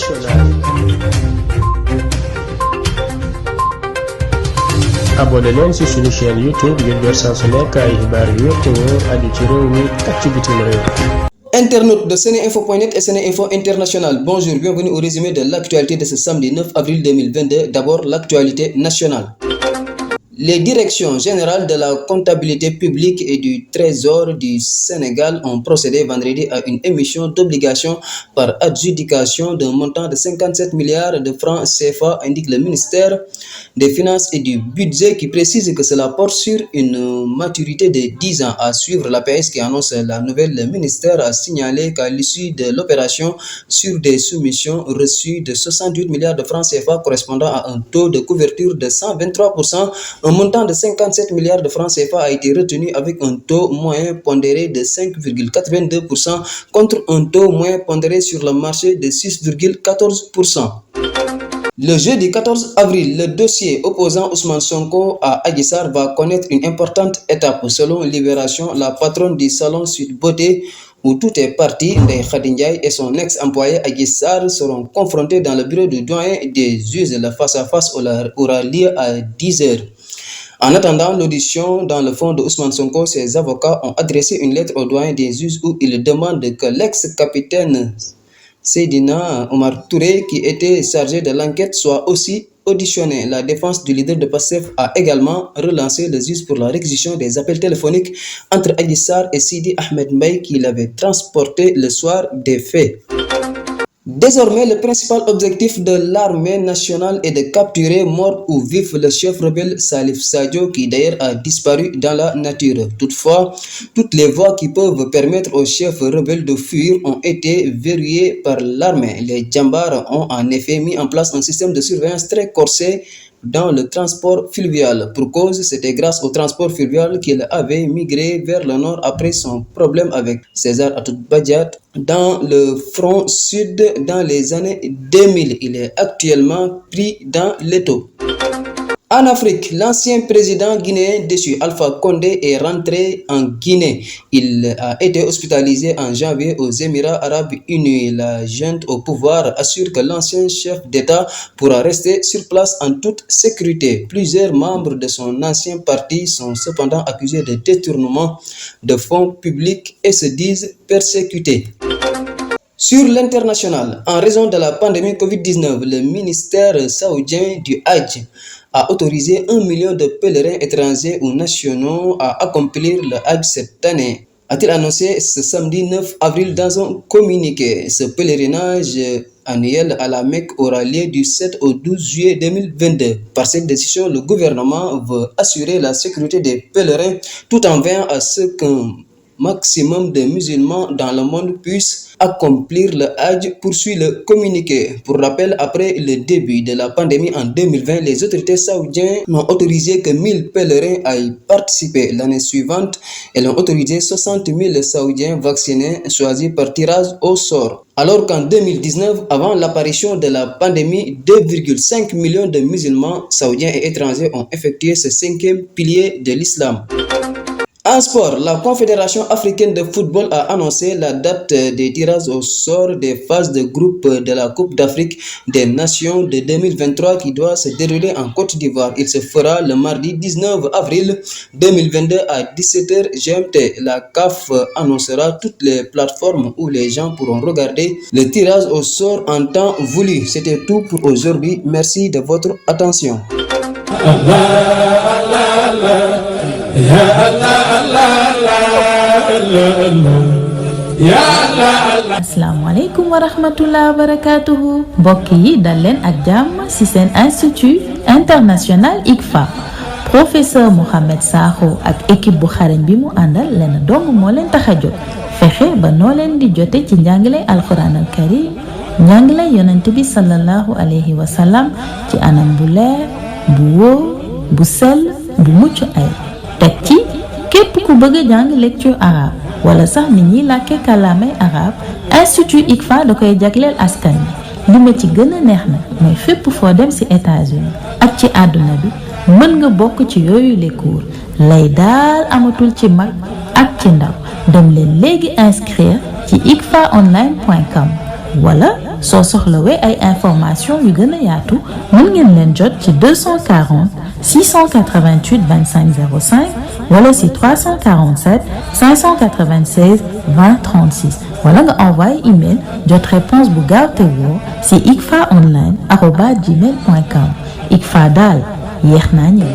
internationale. abonné leen ci suñu chaîne YouTube ngir jot saa su nekk ay xibaar yu wér te wóor aju ci réew mi ak ci bitim réew. Internautes de Seneinfo.net et Seneinfo International, bonjour, bienvenue au résumé de l'actualité de ce samedi 9 avril 2022. D'abord, l'actualité nationale. Les directions générales de la comptabilité publique et du Trésor du Sénégal ont procédé vendredi à une émission d'obligations par adjudication d'un montant de 57 milliards de francs CFA, indique le ministère des Finances et du Budget, qui précise que cela porte sur une maturité de 10 ans. À suivre, l'APS qui annonce la nouvelle, le ministère a signalé qu'à l'issue de l'opération, sur des soumissions reçues de 68 milliards de francs CFA correspondant à un taux de couverture de 123%, un montant de 57 milliards de francs CFA a été retenu avec un taux moyen pondéré de 5,82% contre un taux moyen pondéré sur le marché de 6,14%. Le jeudi 14 avril, le dossier opposant Ousmane Sonko à Adji Sarr va connaître une importante étape. Selon Libération, la patronne du salon Sweet Beauté, où tout est parti, Ndeye Khady Ndiaye et son ex-employé Adji Sarr seront confrontés dans le bureau du doyen des juges. Le face-à-face aura lieu à 10h. En attendant l'audition dans le fond de Ousmane Sonko, ses avocats ont adressé une lettre au doyen des juges où ils demandent que l'ex-capitaine Seydina Omar Touré, qui était chargé de l'enquête, soit aussi auditionné. La défense du leader de Pastef a également relancé le juge pour la réquisition des appels téléphoniques entre Adji Sarr et Sidi Ahmed Mbaye, qui l'avait transporté le soir des faits. Désormais, le principal objectif de l'armée nationale est de capturer, mort ou vif, le chef rebelle Salif Sadio, qui d'ailleurs a disparu dans la nature. Toutefois, toutes les voies qui peuvent permettre au chef rebelle de fuir ont été verrouillées par l'armée. Les Djambars ont en effet mis en place un système de surveillance très corsé dans le transport fluvial. Pour cause, c'était grâce au transport fluvial qu'il avait migré vers le nord après son problème avec César Atoute Badiate dans le front sud dans les années 2000. Il est actuellement pris dans l'étau. En Afrique, l'ancien président guinéen déchu Alpha Condé est rentré en Guinée. Il a été hospitalisé en janvier aux Émirats arabes unis. La junte au pouvoir assure que l'ancien chef d'État pourra rester sur place en toute sécurité. Plusieurs membres de son ancien parti sont cependant accusés de détournement de fonds publics et se disent persécutés. Sur l'international, en raison de la pandémie Covid-19, le ministère saoudien du Hajj a autorisé 1 million de pèlerins étrangers ou nationaux à accomplir le Hajj cette année, a-t-il annoncé ce samedi 9 avril dans un communiqué. Ce pèlerinage annuel à la Mecque aura lieu du 7 au 12 juillet 2022. Par cette décision, le gouvernement veut assurer la sécurité des pèlerins tout en veillant à ce qu'un maximum de musulmans dans le monde puissent accomplir le Hajj, poursuit le communiqué. Pour rappel, après le début de la pandémie en 2020, les autorités saoudiennes n'ont autorisé que 1000 pèlerins à y participer. L'année suivante, elles ont autorisé 60 000 Saoudiens vaccinés choisis par tirage au sort. Alors qu'en 2019, avant l'apparition de la pandémie, 2,5 millions de musulmans saoudiens et étrangers ont effectué ce 5e pilier de l'islam. En sport, la Confédération africaine de football a annoncé la date des tirages au sort des phases de groupe de la Coupe d'Afrique des Nations de 2023 qui doit se dérouler en Côte d'Ivoire. Il se fera le mardi 19 avril 2022 à 17h GMT. La CAF annoncera toutes les plateformes où les gens pourront regarder le tirage au sort en temps voulu. C'était tout pour aujourd'hui. Merci de votre attention. Asalaamaaleykum wa rahmatullah wa barakatuhu. Mbokk yi dal leen ak jàmm ci seen institut international ICFA. Professeur Mohamed Sakho ak équipe bu xarañ bi mu àndal leen dong moo leen tax a jóg fexe ba noo leen di jote ci njàngale alquran al karim, njàngale yonent bi sallallahu alayhi wa sallam ci anam bu leer, bu wóor, bu sell, bu mucc ay. teg ci képp ku bëgg a jàng lecture arabe wala sax nit ñi làkke kàllaamay arabe, institut ICFA da koy jagleel askan wi. li ma ci gën a neex na mooy fépp foo dem ci États-Unis ak ci àdduna bi mën nga bokk ci yooyu les cours. lay daal amatul ci mag ak ci ndaw. dem leen léegi inscrire ci icfaonline.com wala soo soxlawee ay information yu gën a yaatu mën ngeen leen jot ci 240 688 25 05 wala si 347 596 20 36 wala nga envoyé email jot réponse bu gaaw te woo si icfaonline@gmail.com. ICFA daal yéex naa ñëw.